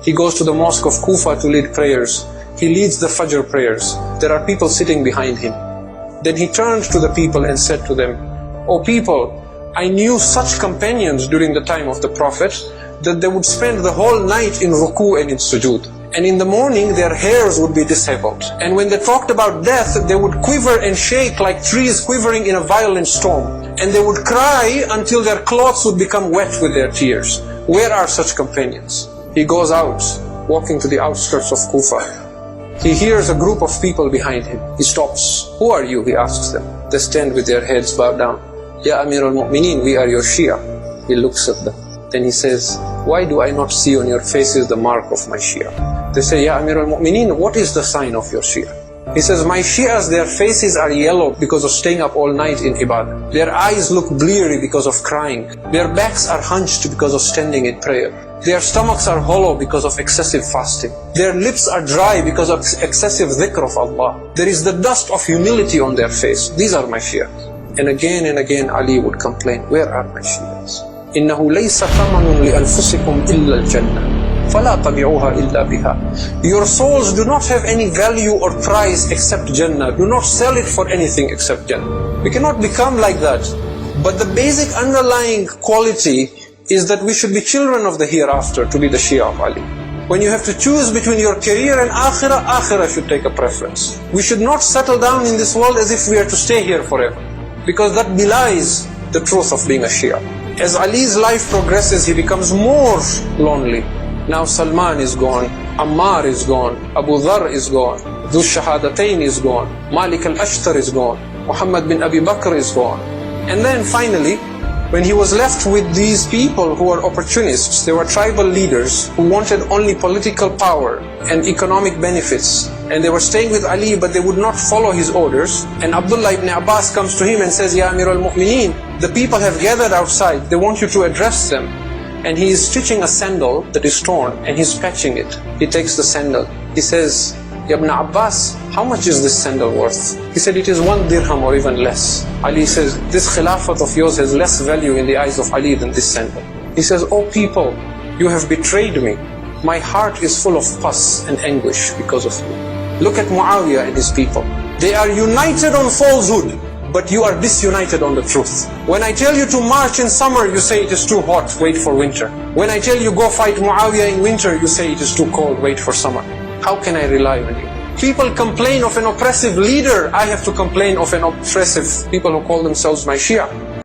He goes to the mosque of Kufa to lead prayers. He leads the Fajr prayers. There are people sitting behind him. Then he turned to the people and said to them, "O people, I knew such companions during the time of the Prophet that they would spend the whole night in ruku and in sujood. And in the morning their hairs would be disheveled. And when they talked about death, they would quiver and shake like trees quivering in a violent storm. And they would cry until their clothes would become wet with their tears. Where are such companions?" He goes out, walking to the outskirts of Kufa. He hears a group of people behind him. He stops. "Who are you?" he asks them. They stand with their heads bowed down. "Ya Amir al-Mu'mineen, we are your Shia." He looks at them. Then he says, "Why do I not see on your faces the mark of my Shia?" They say, "Ya Amir al-Mu'mineen, what is the sign of your Shia?" He says, "My Shias, their faces are yellow because of staying up all night in ibadah. Their eyes look bleary because of crying. Their backs are hunched because of standing in prayer. Their stomachs are hollow because of excessive fasting. Their lips are dry because of excessive dhikr of Allah. There is the dust of humility on their face. These are my Shias." And again Ali would complain, "Where are my Shias? إِنَّهُ لَيْسَ ثَمَنٌ لِأَنفُسِكُمْ إِلَّا الْجَنَّةِ فَلَا تَبِعُوهَا إِلَّا بِهَا." Your souls do not have any value or price except Jannah. Do not sell it for anything except Jannah. We cannot become like that. But the basic underlying quality is that we should be children of the hereafter to be the Shia of Ali. When you have to choose between your career and akhirah, akhirah should take a preference. We should not settle down in this world as if we are to stay here forever, because that belies the truth of being a Shia. As Ali's life progresses, he becomes more lonely. Now Salman is gone, Ammar is gone, Abu Dharr is gone, Dhu Shahadatain is gone, Malik al-Ashtar is gone, Muhammad bin Abi Bakr is gone. And then finally, when he was left with these people who were opportunists, they were tribal leaders who wanted only political power and economic benefits. And they were staying with Ali, but they would not follow his orders. And Abdullah ibn Abbas comes to him and says, "Ya Amir al-Mu'mineen, the people have gathered outside. They want you to address them." And he is stitching a sandal that is torn, and he's patching it. He takes the sandal. He says, "Ya Ibn Abbas, how much is this sandal worth?" He said, "It is 1 dirham or even less." Ali says, "This khilafat of yours has less value in the eyes of Ali than this sandal." He says, "Oh people, you have betrayed me. My heart is full of pus and anguish because of you. Look at Muawiyah and his people. They are united on falsehood, but you are disunited on the truth. When I tell you to march in summer, you say it is too hot, wait for winter. When I tell you go fight Muawiyah in winter, you say it is too cold, wait for summer. How can I rely on you?" People complain of an oppressive leader. I have to complain of an oppressive people who call themselves my Shia.